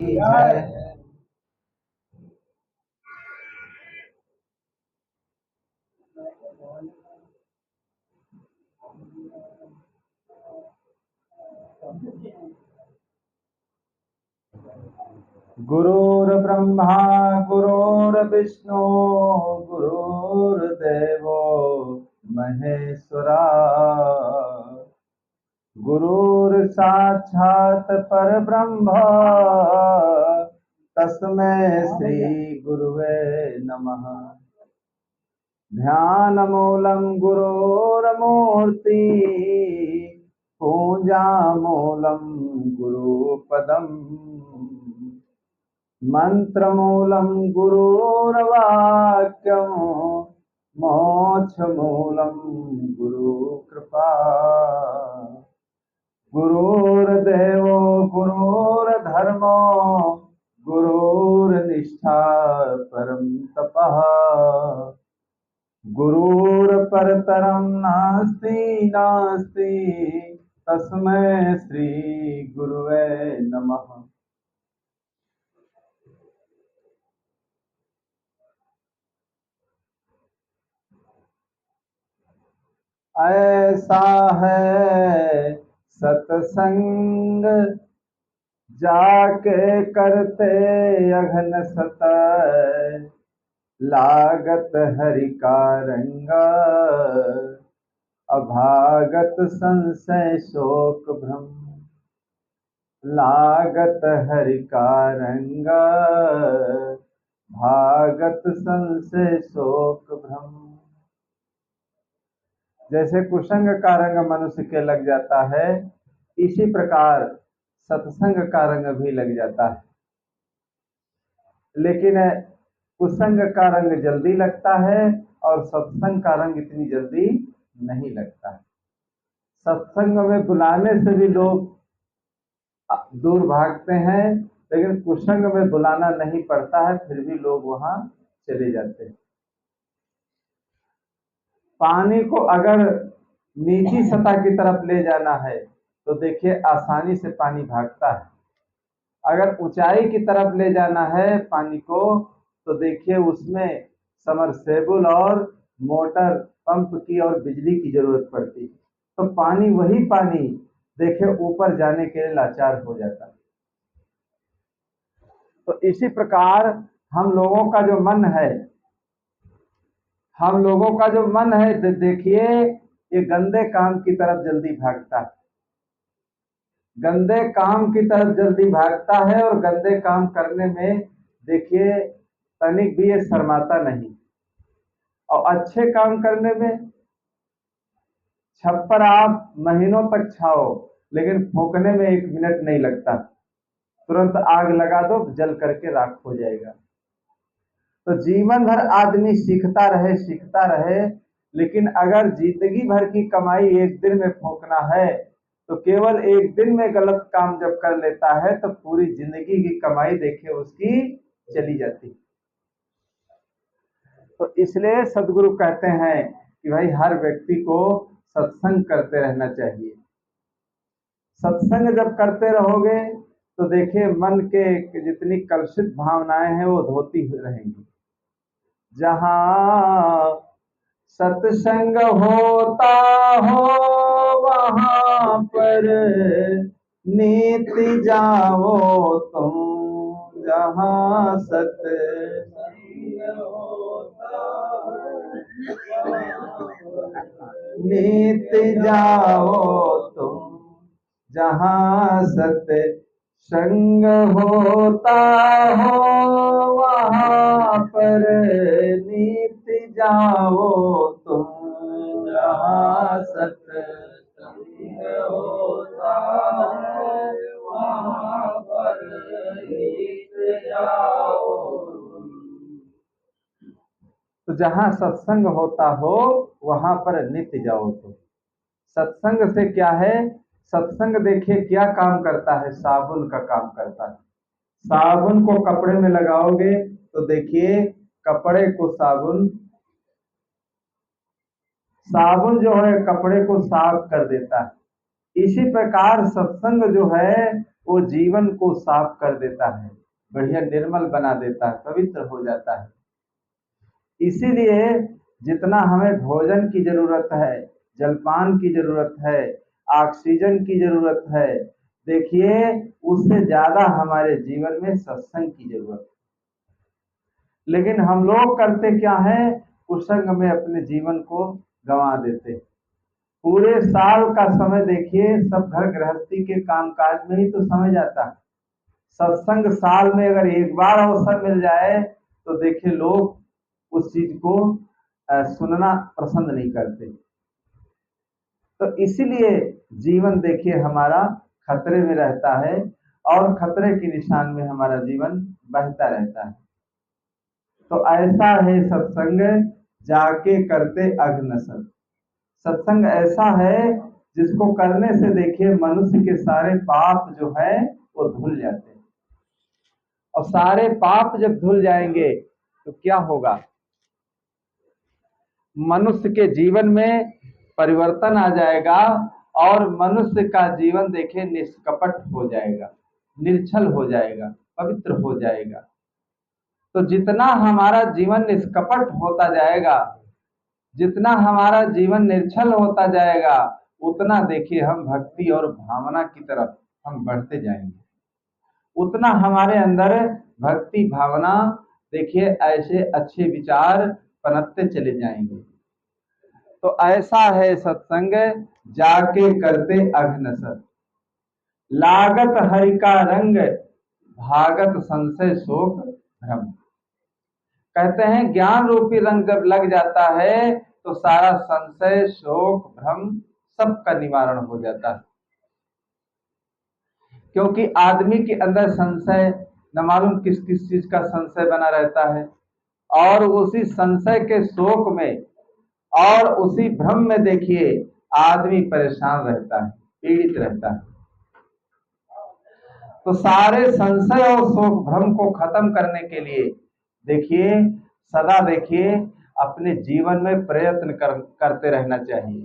जय। गुरुर्ब्रह्मा गुरुर्विष्णु गुरुर्देवो महेश्वरा गुरुर्साक्षात् परब्रह्म तस्मै श्री गुरुवे नमः। ध्यानमूलं गुरोर्मूर्ति पूजामूलं गुरुपदम् मंत्रमूलं गुरुर्वाक्यं मोक्षमूलं गुरुकृपा गुरुर्देवो गुरुर्धर्मो गुरुर्निष्ठा परं तपः गुरुर्परतरं नास्ति नास्ति तस्मै श्री गुरुवे नमः। ऐसा है सत्संग जाके करते अघन सत लागत हरि का रंग अभागत संशय शोक भ्रम लागत हरि का रंग भागत संशय शोक भ्रम। जैसे कुसंग का रंग मनुष्य के लग जाता है, इसी प्रकार सत्संग का रंग भी लग जाता है। लेकिन कुसंग का रंग जल्दी लगता है और सत्संग का रंग इतनी जल्दी नहीं लगता है। सत्संग में बुलाने से भी लोग दूर भागते हैं, लेकिन कुसंग में बुलाना नहीं पड़ता है, फिर भी लोग वहां चले जाते हैं। पानी को अगर नीची सतह की तरफ ले जाना है तो देखिए आसानी से पानी भागता है। अगर ऊंचाई की तरफ ले जाना है पानी को तो देखिए उसमें समरसेबुल और मोटर पंप की और बिजली की जरूरत पड़ती है। तो पानी वही पानी देखिए ऊपर जाने के लिए लाचार हो जाता है। तो इसी प्रकार हम लोगों का जो मन है, देखिए ये गंदे काम की तरफ जल्दी भागता है। गंदे काम की तरफ जल्दी भागता है और गंदे काम करने में देखिए तनिक भी ये शर्माता नहीं। और अच्छे काम करने में छप्पर आप महीनों तक छाओ, लेकिन फूकने में 1 मिनट नहीं लगता, तुरंत आग लगा दो, जल करके राख हो जाएगा। तो जीवन भर आदमी सीखता रहे, लेकिन अगर जिंदगी भर की कमाई एक दिन में फूकना है तो केवल एक दिन में गलत काम जब कर लेता है तो पूरी जिंदगी की कमाई देखिए उसकी चली जाती। तो इसलिए सदगुरु कहते हैं कि भाई हर व्यक्ति को सत्संग करते रहना चाहिए। सत्संग जब करते रहोगे तो देखिए मन के जितनी कलुषित भावनाएं हैं वो धोती रहेंगी। जहां सत्संग होता हो वहां पर नीति जाओ तुम। जहां सत्संग होता नीति जाओ तुम। जहां सत्संग होता हो वहां पर नीति जाओ तुम। जहां सत्संग होता है वहां पर नीति जाओ। तो जहां सत्संग होता हो वहां पर नित्य जाओ तुम। सत्संग से क्या है? सत्संग देखिए क्या काम करता है, साबुन का काम करता है। साबुन को कपड़े में लगाओगे तो देखिए कपड़े को साबुन जो है कपड़े को साफ कर देता है। इसी प्रकार सत्संग जो है वो जीवन को साफ कर देता है, बढ़िया निर्मल बना देता है, पवित्र हो जाता है। इसीलिए जितना हमें भोजन की जरूरत है, जलपान की जरूरत है, ऑक्सीजन की जरूरत है, देखिए उससे ज्यादा हमारे जीवन में सत्संग की जरूरत है। लेकिन हम लोग करते क्या है, कुसंग में अपने जीवन को गंवा देते। पूरे साल का समय देखिए सब घर गृहस्थी के कामकाज में ही तो समय जाता है। सत्संग साल में अगर एक बार अवसर मिल जाए तो देखिए लोग उस चीज को सुनना पसंद नहीं करते। तो इसीलिए जीवन देखिए हमारा खतरे में रहता है और खतरे के निशान में हमारा जीवन बहता रहता है। तो ऐसा है सत्संग जाके करते अघनसर। सत्संग ऐसा है जिसको करने से देखिए मनुष्य के सारे पाप जो है वो धुल जाते हैं। और सारे पाप जब धुल जाएंगे तो क्या होगा, मनुष्य के जीवन में परिवर्तन आ जाएगा और मनुष्य का जीवन देखिए निष्कपट हो जाएगा, निर्छल हो जाएगा, पवित्र हो जाएगा। तो जितना हमारा जीवन निष्कपट होता जाएगा, जितना हमारा जीवन निर्छल होता जाएगा, उतना देखिए हम भक्ति और भावना की तरफ हम बढ़ते जाएंगे, उतना हमारे अंदर भक्ति भावना देखिए ऐसे अच्छे विचार पनपते चले जाएंगे। तो ऐसा है सत्संग जाके करते अघनसर। लागत हरि का रंग भागत संशय शोक भ्रम। कहते हैं ज्ञान रूपी रंग जब लग जाता है तो सारा संशय शोक भ्रम सबका निवारण हो जाता है। क्योंकि आदमी के अंदर संशय न मालूम किस किस चीज का संशय बना रहता है, और उसी संशय के शोक में और उसी भ्रम में देखिए आदमी परेशान रहता है, पीड़ित रहता है। तो सारे संशय और शोक भ्रम को खत्म करने के लिए देखिए सदा देखिए अपने जीवन में प्रयत्न करते रहना चाहिए।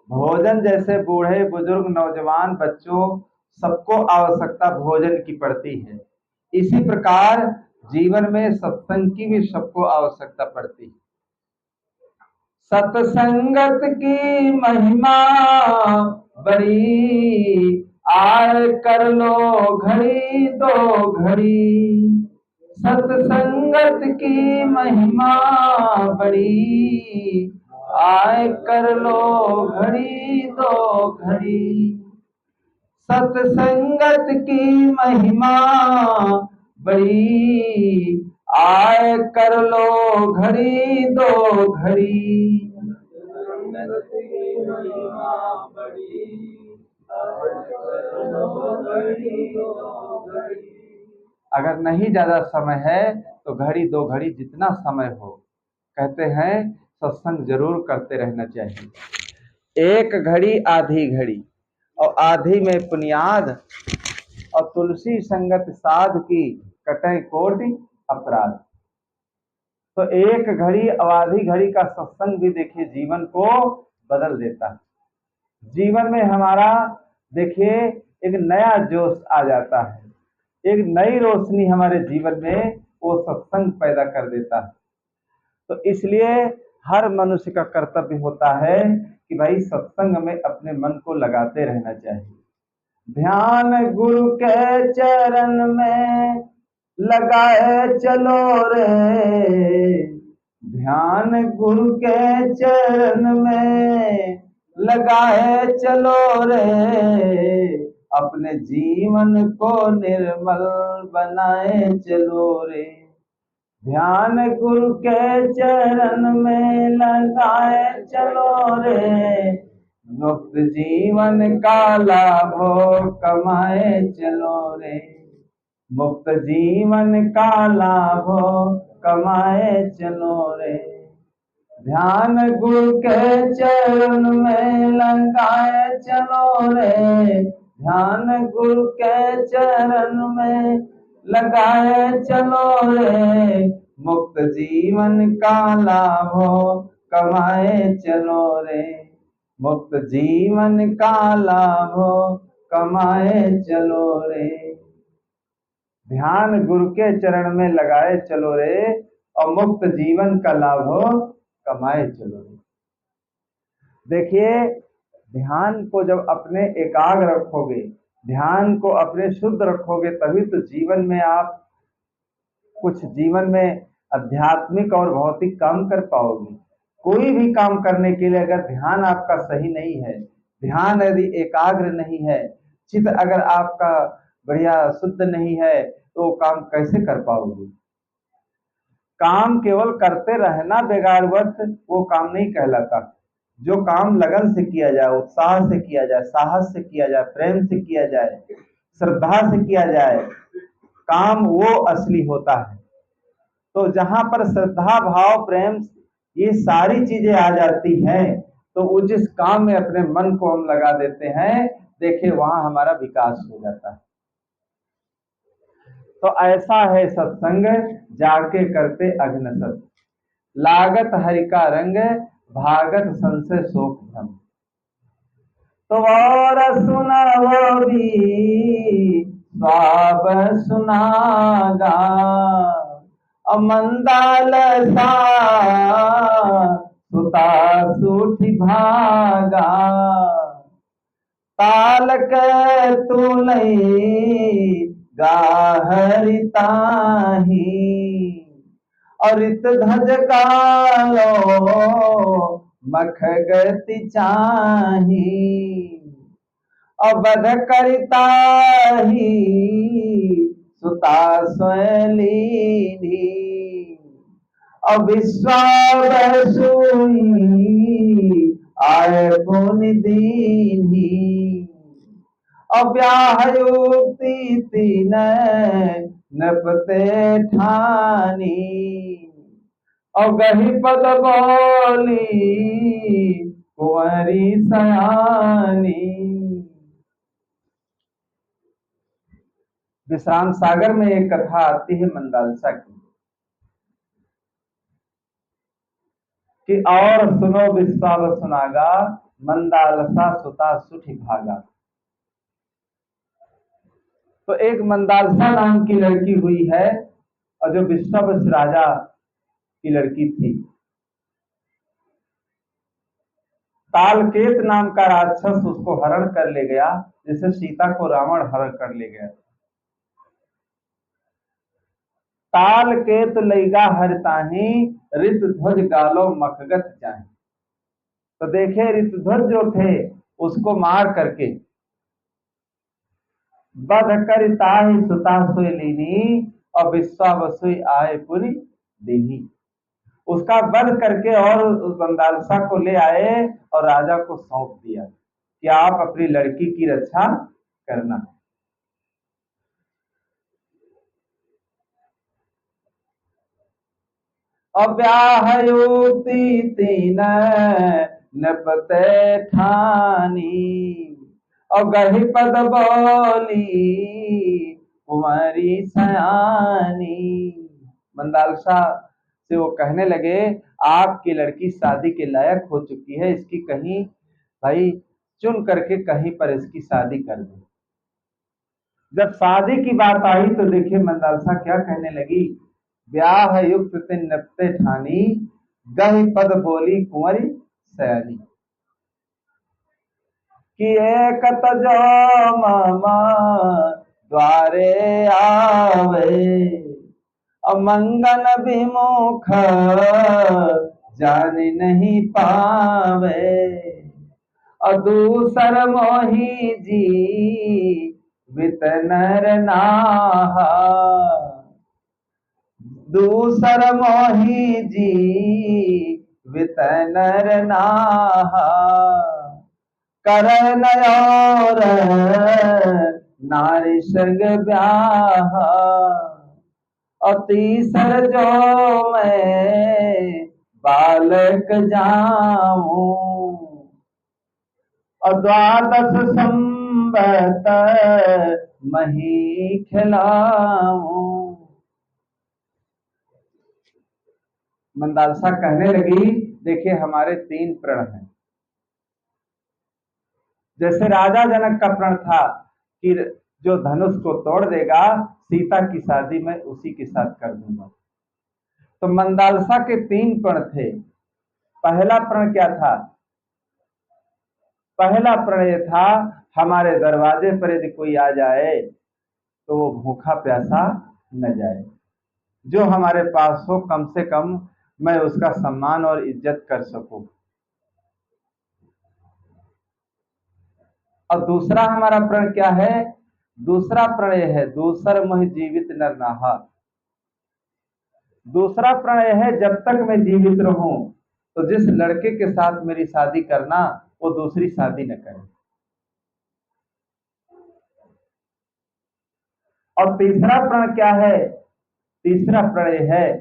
भोजन जैसे बूढ़े बुजुर्ग नौजवान बच्चों सबको आवश्यकता भोजन की पड़ती है, इसी प्रकार जीवन में सत्संग की भी सबको आवश्यकता पड़ती है। सत्संगत की महिमा बड़ी, आय कर लो घड़ी दो घड़ी। सत्संगत की महिमा बड़ी, आय कर लो घड़ी दो घड़ी। सत्संगत की महिमा बड़ी, आय कर लो घड़ी दो घड़ी। अगर नहीं ज्यादा समय है तो घड़ी दो घड़ी जितना समय हो, कहते हैं सत्संग जरूर करते रहना चाहिए। एक घड़ी आधी घड़ी और आधी में पुनियाद, और तुलसी संगत साध की कटै कोटि अपराध। तो एक घड़ी और आधी घड़ी का सत्संग भी देखिए जीवन को बदल देता है। जीवन में हमारा देखिए एक नया जोश आ जाता है, एक नई रोशनी हमारे जीवन में वो सत्संग पैदा कर देता है। तो इसलिए हर मनुष्य का कर्तव्य होता है कि भाई सत्संग में अपने मन को लगाते रहना चाहिए। ध्यान गुरु के चरण में लगाए चलो रे, ध्यान गुरु के चरण में लगाए चलो रे, अपने जीवन को निर्मल बनाए चलो रे। ध्यान गुरु के चरण में लगाए चलो रे, मुक्त जीवन का लाभ कमाए चलो रे। मुक्त जीवन का लाभ कमाए चलो रे। ध्यान गुरु के चरण में लगाए चलो रे, ध्यान गुरु के चरण में लगाए चलो रे, मुक्त जीवन का लाभ कमाए चलो रे। मुक्त जीवन का लाभ कमाए चलो रे। ध्यान गुरु के चरण में लगाए चलो रे, और मुक्त जीवन का लाभ हो कमाए चलो रे। देखिए, ध्यान को जब अपने एकाग्र रखोगे, ध्यान को अपने शुद्ध रखोगे, तभी तो जीवन में आप कुछ जीवन में आध्यात्मिक और भौतिक काम कर पाओगे। कोई भी काम करने के लिए अगर ध्यान आपका सही नहीं है, ध्यान यदि एकाग्र नहीं है, चित्त अगर आपका बढ़िया शुद्ध नहीं है, तो काम कैसे कर पाओगे। काम केवल करते रहना बेगारवत वो काम नहीं कहलाता। जो काम लगन से किया जाए, उत्साह से किया जाए, साहस से किया जाए, प्रेम से किया जाए, श्रद्धा से किया जाए, काम वो असली होता है। तो जहां पर श्रद्धा भाव प्रेम ये सारी चीजें आ जाती हैं, तो वो जिस काम में अपने मन को हम लगा देते हैं, देखिए वहां हमारा विकास हो जाता है। तो ऐसा है सत्संग, जाके करते अग्न सत, लागत हरि का रंग, भागत संशय शोक भ्रम। तो और सुनाओ भी स्वाब सुनागा, अमंदाल सा सुता सूठी भागा, ताल के तू नहीं गाहरिताही, और इत धज कालो मख गति चाही, अवध करता ही सुता स्वलीनी, अविश्वास सुई आय पुन दीनी, अव्याहयुक्ति तीन नपते ठानी, अगहि पद बोली कुंवरी सयानी। विश्राम सागर में एक कथा आती है मंदालसा की, कि और सुनो विश्वाव सुनागा, मंदालसा सुता सुठी भागा। तो एक मंदालसा नाम की लड़की हुई है, और जो विश्वावस राजा की लड़की थी। तालकेत नाम का राक्षस उसको हरण कर ले गया, जिसे सीता को रावण हरण कर ले गया। तालकेत लैगा हरताही, ऋत ध्वज गालो मखगत चाहे। तो देखे ऋतध्वज जो थे उसको मार करके, बध कर ताहि सुता सोई लीनी, और विश्वावसुई आए पूरी दीनी। उसका वध करके और उस मंदालसा को ले आए और राजा को सौंप दिया कि आप अपनी लड़की की रक्षा करना। अव्याहयुक्ति तीन नपते ठानी, और गही पद बोली कुमारी सयानी। मंदालसा से वो कहने लगे, आपकी लड़की शादी के लायक हो चुकी है, इसकी कहीं भाई चुन करके कहीं पर इसकी शादी कर दो। जब शादी की बात आई तो देखिए मंदालसा क्या कहने लगी, ब्याह युक्त तिन नपते ठानी, गही पद बोली कुंवरी सयानी, कि एक तजो मामा द्वारे आवे, अमंगन विमुख जान नहीं पावे, अदूसर मोही जी वित नर नाहा, दूसर मोही जी वित नर नाहा, कर नयोर नारी संग ब्याह, और तीसर जो मैं बालक जाऊं, और द्वादश संबत मही खिलाऊं। मंदालसा कहने लगी, देखिए हमारे 3 प्रण हैं, जैसे राजा जनक का प्रण था कि जो धनुष को तोड़ देगा सीता की शादी मैं उसी के साथ कर दूंगा। तो मंदालसा के 3 प्रण थे। पहला प्रण क्या था? पहला प्रण ये था, हमारे दरवाजे पर यदि कोई आ जाए तो वो भूखा प्यासा न जाए, जो हमारे पास हो कम से कम मैं उसका सम्मान और इज्जत कर सकूं। और दूसरा हमारा प्रण क्या है? दूसरा प्रण यह है, दूसर मोह जीवित नर नाहा। दूसरा प्रण यह है, जब तक मैं जीवित रहूं तो जिस लड़के के साथ मेरी शादी करना वो दूसरी शादी न करे। और तीसरा प्रण क्या है? तीसरा प्रण यह है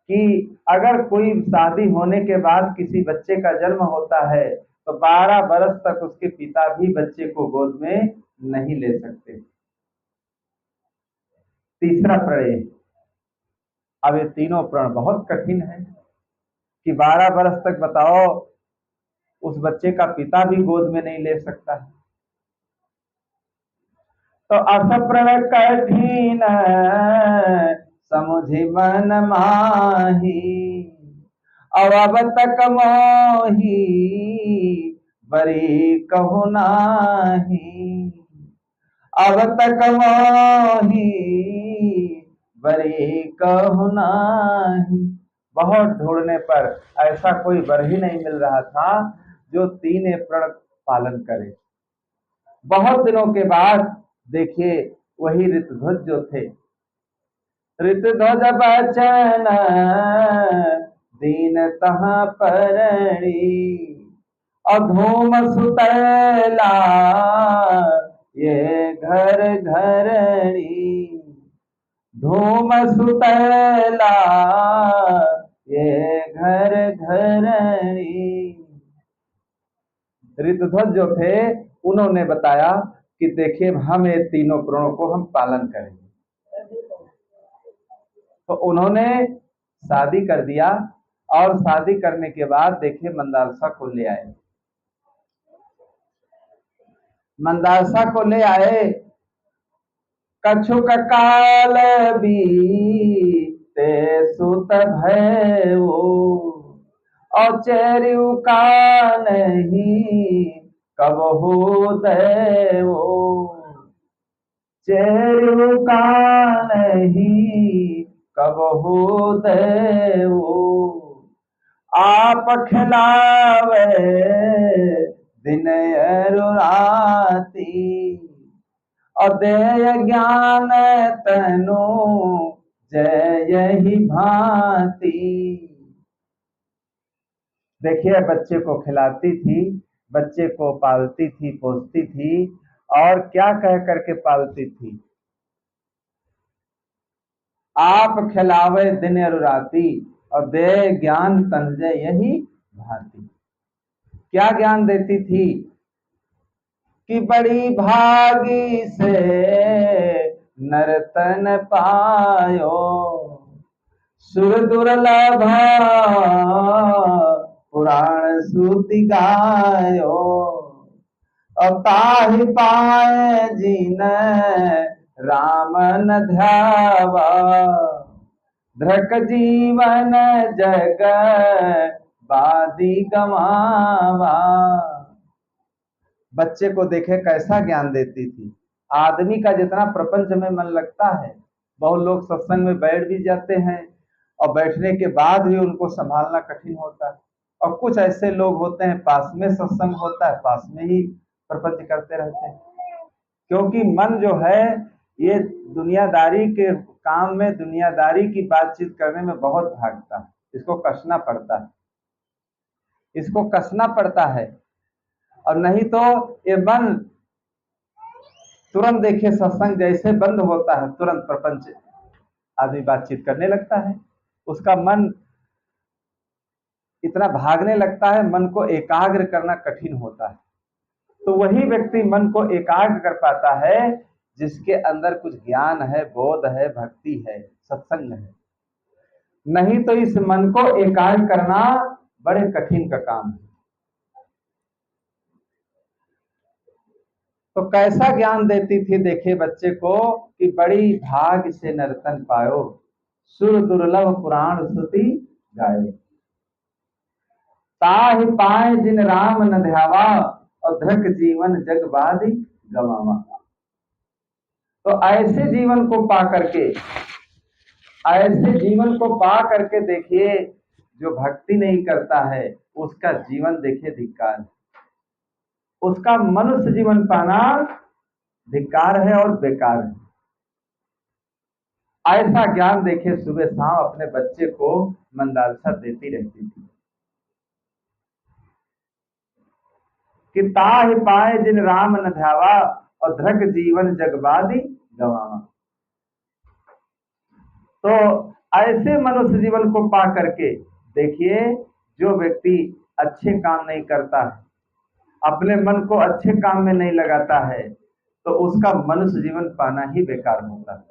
कि अगर कोई शादी होने के बाद किसी बच्चे का जन्म होता है तो 12 बरस तक उसके पिता भी बच्चे को गोद में नहीं ले सकते। तीसरा प्रण ये। अब ये तीनों प्रण बहुत कठिन है कि 12 बरस तक बताओ उस बच्चे का पिता भी गोद में नहीं ले सकता है। तो अस प्रण कठिन समुझि मन माही, अब तक मोही बरी कहु नाही। अब तक मोही बरी कहु नाही। बहुत ढूंढने पर ऐसा कोई वर ही नहीं मिल रहा था जो 3 प्रण पालन करे। बहुत दिनों के बाद देखिए वही ऋतुध्वज जो थे, ऋतुध्वज बचन दीन तहाँ परणी, और धूम सुतला ये घर घरणी। धूम सुतला ये घर घरणी। ऋतुध्वज जो थे उन्होंने बताया कि देखिए हम ये तीनों प्रणों को हम पालन करेंगे। तो उन्होंने शादी कर दिया और शादी करने के बाद देखिए मंदालसा को ले आए। मंदालसा को ले आए, कछुक काल बीते सुत भयो, और चेरियु का नहीं कब हो देवो। चेरियु का नहीं कब हो देवो, आप खिलावे दिन राती, और देय ज्ञान तनु जय यही भांति। देखिए बच्चे को खिलाती थी, बच्चे को पालती थी, पोसती थी, और क्या कह करके पालती थी? आप खिलावे दिन और राती, और दे ज्ञान तंजय यही भांति। क्या ज्ञान देती थी? कि बड़ी भागी से नरतन पायो, सुर दुर्लभ पुराण श्रुति गायो, और ताहि पाए जीन राम न ध्यावा, धृक जीवन जग बादी गमावा। बच्चे को देखे कैसा ज्ञान देती थी। आदमी का जितना प्रपंच में मन लगता है, बहुत लोग सत्संग में बैठ भी जाते हैं और बैठने के बाद भी उनको संभालना कठिन होता है। और कुछ ऐसे लोग होते हैं पास में सत्संग होता है, पास में ही प्रपंच करते रहते हैं। क्योंकि मन जो है ये दुनियादारी के काम में, दुनियादारी की बातचीत करने में बहुत भागता है। इसको कसना पड़ता है, इसको कसना पड़ता है। और नहीं तो ये मन तुरंत देखिए सत्संग जैसे बंद होता है तुरंत प्रपंच आदमी बातचीत करने लगता है। उसका मन इतना भागने लगता है, मन को एकाग्र करना कठिन होता है। तो वही व्यक्ति मन को एकाग्र कर पाता है जिसके अंदर कुछ ज्ञान है, बोध है, भक्ति है, सत्संग है। नहीं तो इस मन को एकाग्र करना बड़े कठिन का काम है। तो कैसा ज्ञान देती थी देखे बच्चे को कि बड़ी भाग से नर्तन पायो, सुर दुर्लभ पुराण श्रुति गाए, ताहि पाए जिन राम न ध्यावा, और धृक जीवन जग बादि गवावा। तो ऐसे जीवन को पा करके, ऐसे जीवन को पा करके देखिए, जो भक्ति नहीं करता है उसका जीवन देखिए धिक्कार है, उसका मनुष्य जीवन पाना धिक्कार है और बेकार है। ऐसा ज्ञान देखे सुबह शाम अपने बच्चे को मंदालसा देती रहती थी कि ताहि पाए जिन राम न ध्यावा, और धृक जीवन जगबादी गवावा। तो ऐसे मनुष्य जीवन को पा करके देखिए, जो व्यक्ति अच्छे काम नहीं करता है, अपने मन को अच्छे काम में नहीं लगाता है, तो उसका मनुष्य जीवन पाना ही बेकार होता है।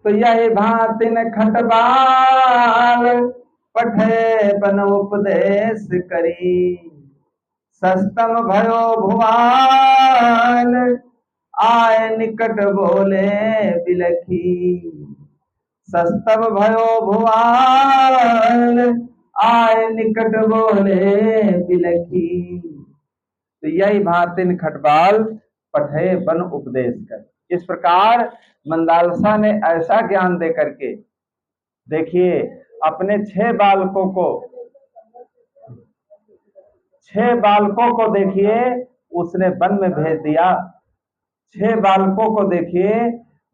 तो यह भांति न खटबाल, पठे बन उपदेश करी, सस्तम भयो भुआल, आय निकट बोले बिलखी, सस्तम भयो भुआल, आय निकट बोले बिलखी। तो यही भातिन खटबाल, पठे बन उपदेश कर। इस प्रकार मंदालसा ने ऐसा ज्ञान दे करके देखिए अपने 6 बालकों को देखिए उसने वन में भेज दिया, 6 बालकों को देखिए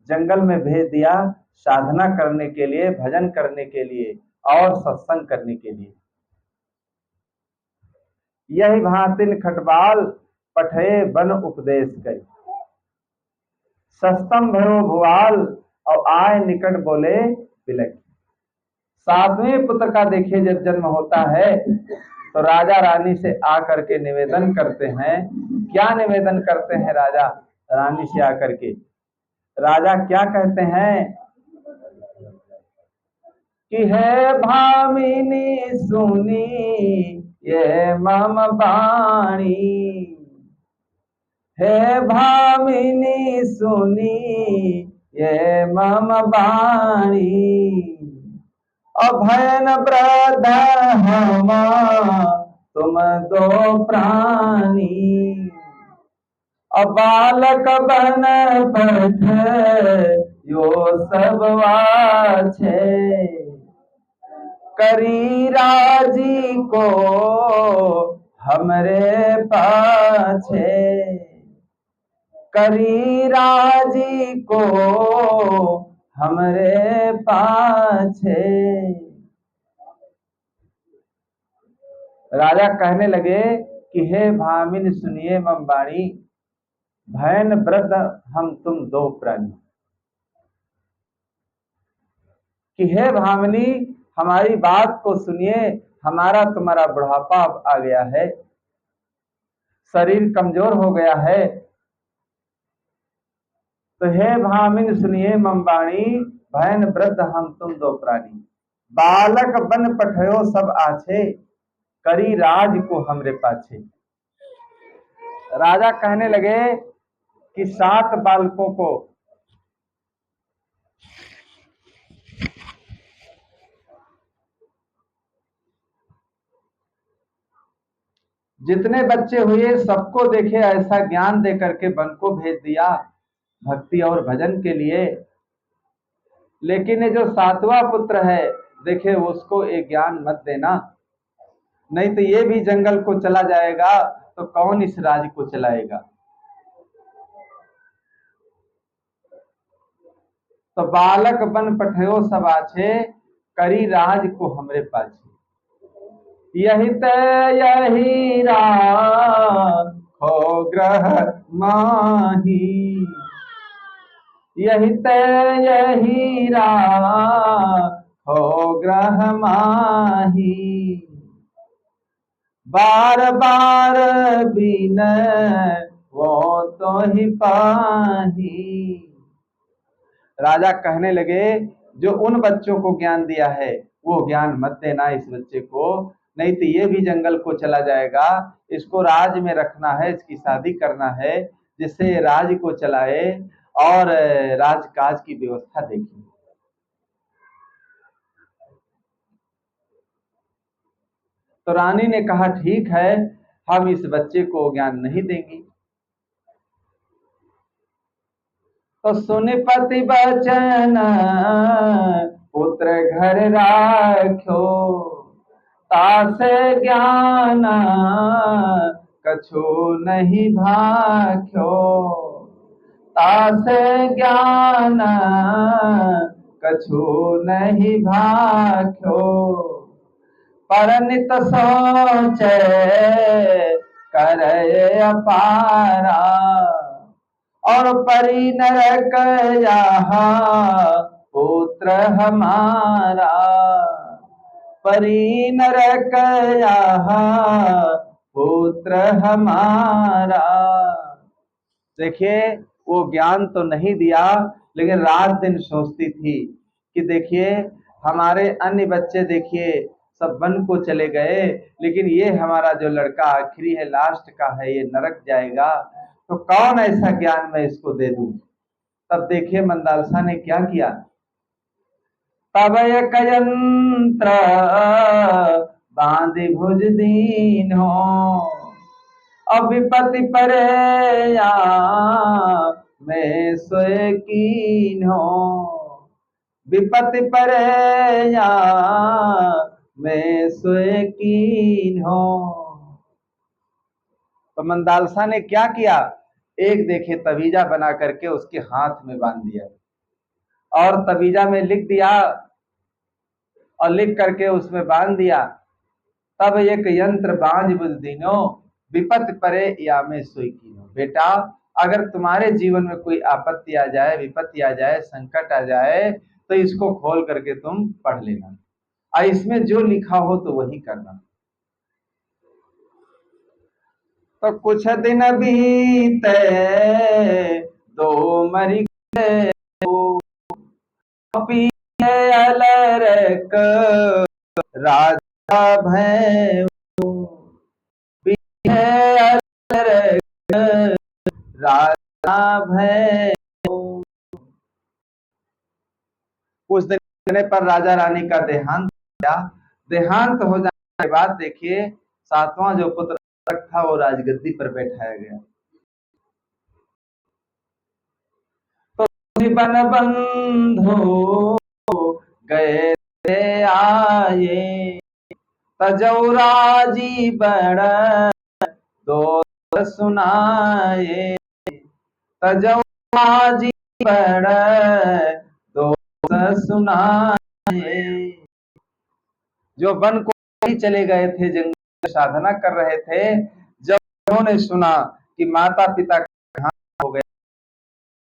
जंगल में भेज दिया, साधना करने के लिए, भजन करने के लिए और सत्संग करने के लिए। यही भांतिन खटबाल, पठे बन उपदेश करी, सस्तम भयो भुआल, और आय निकट बोले बिलख। 7वें पुत्र का देखिए जब जन्म होता है तो राजा रानी से आकर के निवेदन करते हैं। क्या निवेदन करते हैं राजा रानी से आकर के? राजा क्या कहते हैं कि है भामिनी सुनी ये मम बाणी, है भामिनी सुनी ये मम बाणी, अभयन वृद्ध हम तुम दो प्राणी, बालक बन पठ यो सब वाछे, करी राजी को हमरे पाछे, करी राजी को हमरे पाछे। राजा कहने लगे कि हे भामिन सुनिए मम बाणी, भयन वृद्ध हम तुम दो प्राणी, कि हे भामिनी हमारी बात को सुनिए, हमारा तुम्हारा बुढ़ापा अब आ गया है, शरीर कमजोर हो गया है, तो हे भामिन सुनिए मम बाणी, भयन वृद्ध हम तुम दो प्राणी, बालक बन पठयो सब आछे, करी राज को हमरे पाछे। राजा कहने लगे कि 7 बालकों को जितने बच्चे हुए सबको देखे ऐसा ज्ञान दे करके वन को भेज दिया भक्ति और भजन के लिए, लेकिन ये जो 7वां पुत्र है देखे उसको ये ज्ञान मत देना, नहीं तो ये भी जंगल को चला जाएगा तो कौन इस राज को चलाएगा। तो बालक बन पठयो सब आछे, करी राज को हमरे पाछे, यही यही राखो ग्रह माही, यही यही राखो ग्रह माही, बार बार बिन वो तो ही पाही। राजा कहने लगे जो उन बच्चों को ज्ञान दिया है वो ज्ञान मत देना इस बच्चे को, नहीं तो ये भी जंगल को चला जाएगा। इसको राज में रखना है, इसकी शादी करना है, जिससे ये राज को चलाए और राजकाज की व्यवस्था देखे। तो रानी ने कहा ठीक है, हम इस बच्चे को ज्ञान नहीं देंगे। तो सुन पति बचन पुत्र घर राख्यो, तासे ज्ञान कछु नहीं भाख्यो, तासे ज्ञान कछु नहीं भाख्यो, परनित सोचे करे अपारा, और परी नरक यहाँ पुत्र हमारा, परी नरक यहाँ पुत्र हमारा। देखिए, वो ज्ञान तो नहीं दिया, लेकिन रात दिन सोचती थी कि देखिए हमारे अन्य बच्चे देखिए सब वन को चले गए, लेकिन ये हमारा जो लड़का आखिरी है, लास्ट का है, ये नरक जाएगा, तो कौन ऐसा ज्ञान मैं इसको दे दूं। तब देखिए मंदालसा ने क्या किया। तब एक यंत्र बांधि भुज दीन हो, अब विपत्ति परे या मैं सोए कीन हो, विपत्ति परे या मैं सोए कीन हो। तो मंदालसा ने क्या किया, एक देखे तवीजा बना करके उसके हाथ में बांध दिया, और तवीजा में लिख दिया, और लिख करके उसमें बांध दिया। तब एक यंत्र बांझ बुझ दीनो, विपत्ति परे या में सोई कीनो। बेटा, अगर तुम्हारे जीवन में कोई आपत्ति आ जाए, विपत्ति आ जाए, संकट आ जाए, तो इसको खोल करके तुम पढ़ लेना, और इसमें जो लिखा हो तो वही करना। तो कुछ दिन बीते दो मरी अलरक राजा भय, राजा भय। कुछ दिन पर राजा रानी का देहांत हो, देहांत हो जाने के बाद देखिए सातवां जो पुत्र था वो राजगद्दी पर बैठाया गया। तो बन बंधु गए आए, तजौराजी बड़ दो सुनाए, तजौराजी बड़ दो सुनाए। जो वन को ही चले गए थे, जंगल में साधना कर रहे थे, जब उन्होंने सुना कि माता पिता